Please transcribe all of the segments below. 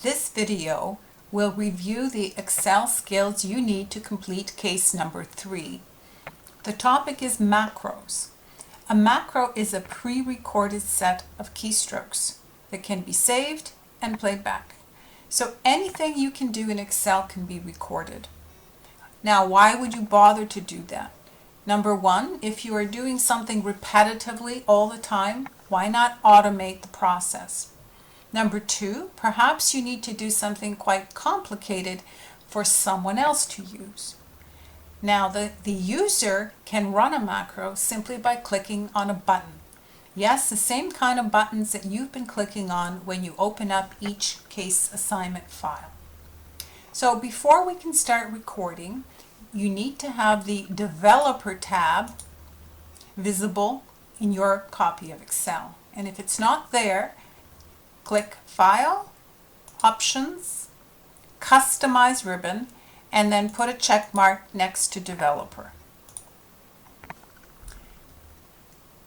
This video will review the Excel skills you need to complete case number 3. The topic is macros. A macro is a pre-recorded set of keystrokes that can be saved and played back. So anything you can do in Excel can be recorded. Now, why would you bother to do that? Number one, if you are doing something repetitively all the time, why not automate the process? Number two, perhaps you need to do something quite complicated for someone else to use. Now, the user can run a macro simply by clicking on a button. Yes, the same kind of buttons that you've been clicking on when you open up each case assignment file. So before we can start recording, you need to have the Developer tab visible in your copy of Excel. And if it's not there, click File, Options, Customize Ribbon, and then put a check mark next to Developer.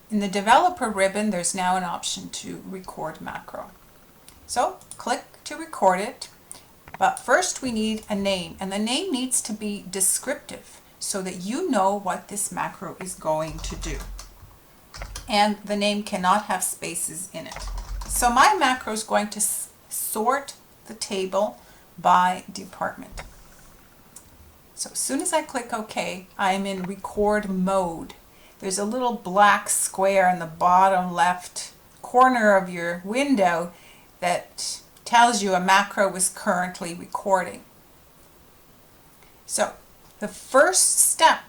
In the Developer ribbon, there's now an option to record macro. So click to record it. But first we need a name, and the name needs to be descriptive so that you know what this macro is going to do. And the name cannot have spaces in it. So my macro is going to sort the table by department. So as soon as I click OK, I'm in record mode. There's a little black square in the bottom left corner of your window that tells you a macro is currently recording. So the first step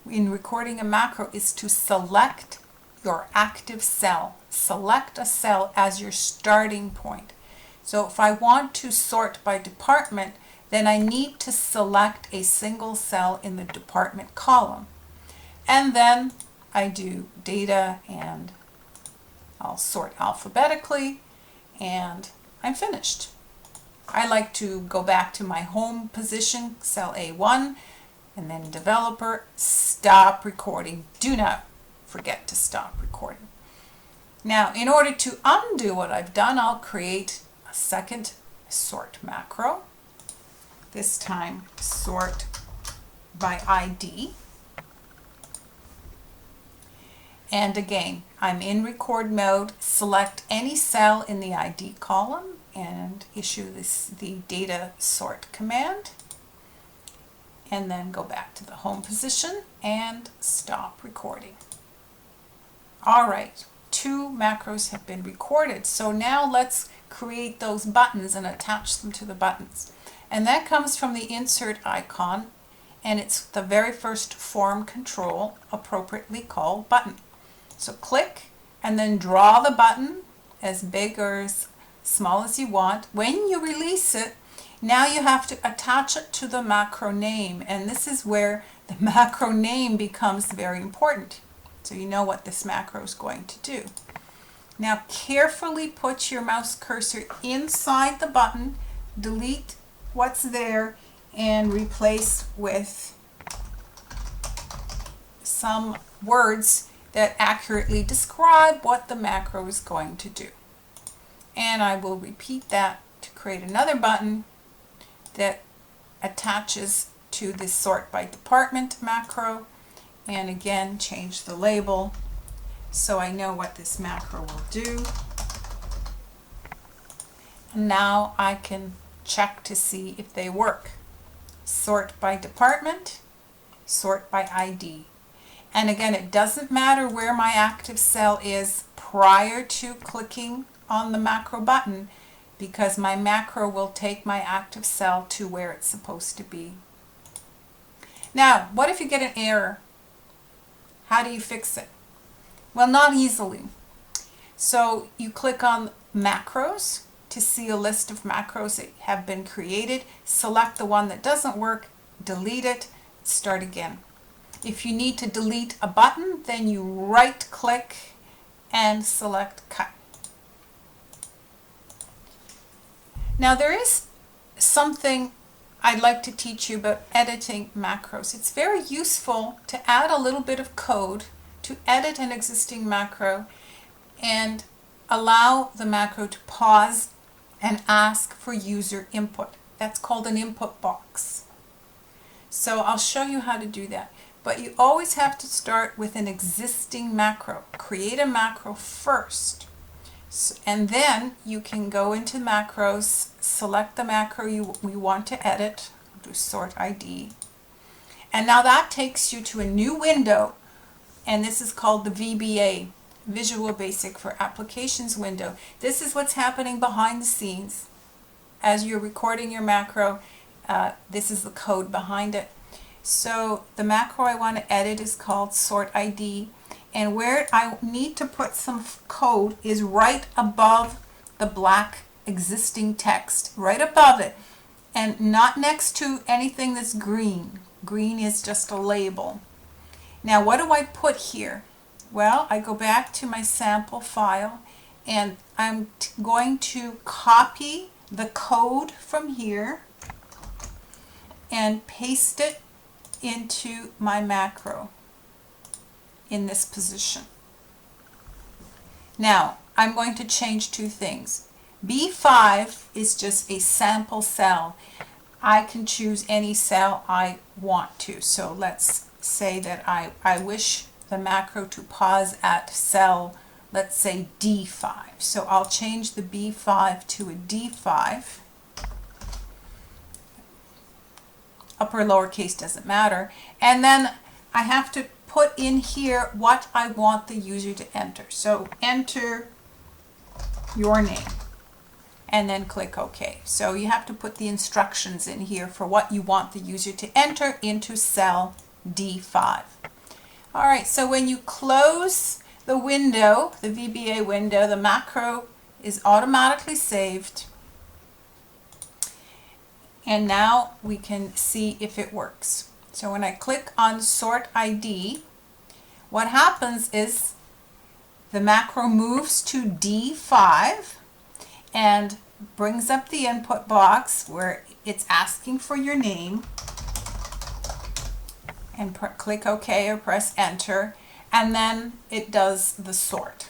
in recording a macro is to select your active cell. Select a cell as your starting point. So if I want to sort by department, then I need to select a single cell in the department column. And then I do data and I'll sort alphabetically and I'm finished. I like to go back to my home position, cell A1, and then developer, stop recording. Do not forget to stop recording. Now, in order to undo what I've done, I'll create a second sort macro. This time, sort by ID. And again, I'm in record mode. Select any cell in the ID column and issue the data sort command. And then go back to the home position and stop recording. All right, 2 macros have been recorded. So now let's create those buttons and attach them to the buttons. And that comes from the insert icon, and it's the very first form control, appropriately called button. So click and then draw the button as big or as small as you want. When you release it, now you have to attach it to the macro name, and this is where the macro name becomes very important. So you know what this macro is going to do. Now carefully put your mouse cursor inside the button, delete what's there, and replace with some words that accurately describe what the macro is going to do. And I will repeat that to create another button that attaches to this sort by department macro, and again change the label so I know what this macro will do. And now I can check to see if they work. Sort by department, sort by ID. And again, it doesn't matter where my active cell is prior to clicking on the macro button, because my macro will take my active cell to where it's supposed to be. Now, what if you get an error? How do you fix it? Well, not easily. So you click on macros to see a list of macros that have been created. Select the one that doesn't work, delete it, start again. If you need to delete a button, then you right click and select cut. Now there is something I'd like to teach you about editing macros. It's very useful to add a little bit of code to edit an existing macro and allow the macro to pause and ask for user input. That's called an input box. So I'll show you how to do that. But you always have to start with an existing macro. Create a macro first. And then you can go into macros, select the macro you want to edit, do sort ID. And now that takes you to a new window, and this is called the VBA, Visual Basic for Applications window. This is what's happening behind the scenes. As you're recording your macro, this is the code behind it. So the macro I want to edit is called sort ID. And where I need to put some code is right above the black existing text, right above it, and not next to anything that's green. Green is just a label. Now what do I put here? Well, I go back to my sample file and I'm going to copy the code from here and paste it into my macro in this position. Now, I'm going to change two things. B5 is just a sample cell. I can choose any cell I want to. So let's say that I wish the macro to pause at cell, let's say D5. So I'll change the B5 to a D5. Upper lowercase doesn't matter. And then I have to put in here what I want the user to enter. So enter your name and then click OK. So you have to put the instructions in here for what you want the user to enter into cell D5. All right, so when you close the window, the VBA window, the macro is automatically saved. And now we can see if it works. So when I click on sort ID, what happens is the macro moves to D5 and brings up the input box where it's asking for your name, and click OK or press enter, and then it does the sort.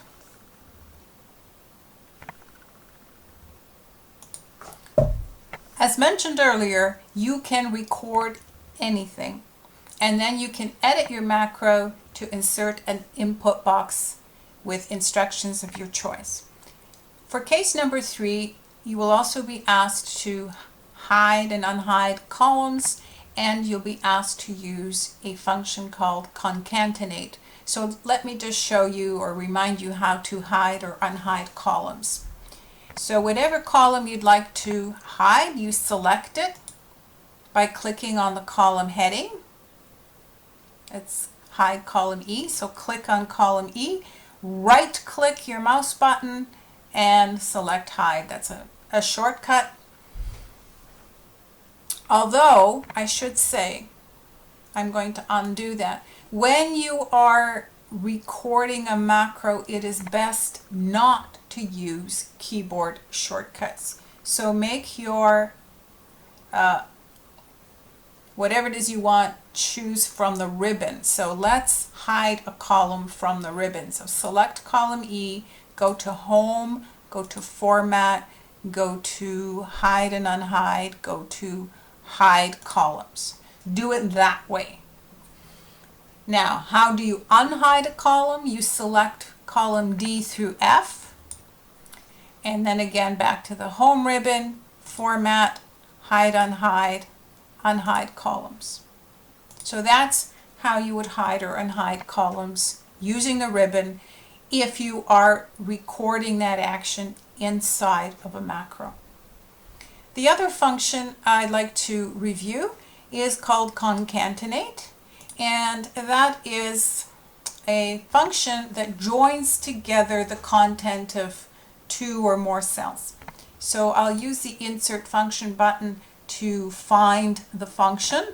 As mentioned earlier, you can record anything, and then you can edit your macro to insert an input box with instructions of your choice. For case number 3, you will also be asked to hide and unhide columns, and you'll be asked to use a function called concatenate. So let me just show you or remind you how to hide or unhide columns. So whatever column you'd like to hide, you select it by clicking on the column heading. It's hide column E, so click on column E, right click your mouse button and select hide. That's a shortcut. Although I should say, I'm going to undo that. When you are recording a macro, it is best not to use keyboard shortcuts. So make your whatever it is you want, choose from the ribbon. So let's hide a column from the ribbon. So select column E, go to Home, go to Format, go to Hide and Unhide, go to Hide Columns. Do it that way. Now, how do you unhide a column? You select column D through F, and then again back to the Home ribbon, Format, Hide, Unhide columns. So that's how you would hide or unhide columns using the ribbon if you are recording that action inside of a macro. The other function I'd like to review is called concatenate, and that is a function that joins together the content of 2 or more cells. So I'll use the insert function button to find the function,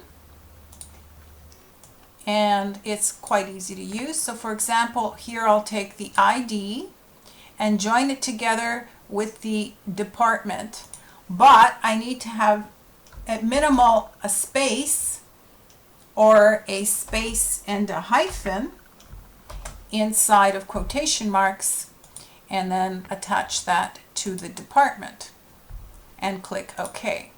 and it's quite easy to use. So for example, here I'll take the ID and join it together with the department, but I need to have at minimal a space or a space and a hyphen inside of quotation marks, and then attach that to the department. and click OK.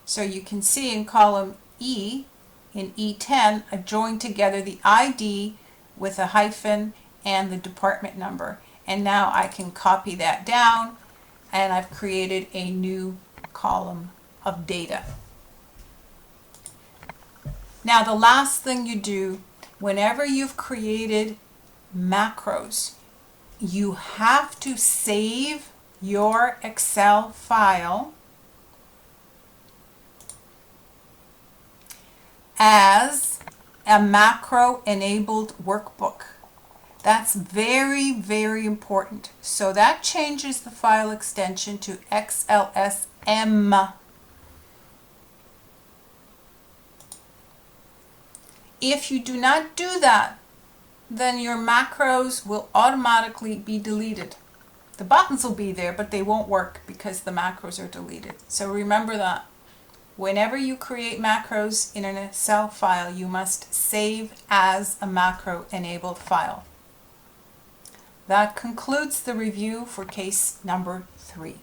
So you can see in column E, in E10, I've joined together the ID with a hyphen and the department number. And now I can copy that down, and I've created a new column of data. Now the last thing you do, whenever you've created macros, you have to save your Excel file as a macro-enabled workbook. That's very, very important. So that changes the file extension to XLSM. If you do not do that, then your macros will automatically be deleted. The buttons will be there, but they won't work because the macros are deleted. So remember that. Whenever you create macros in an Excel file, you must save as a macro-enabled file. That concludes the review for case number 3.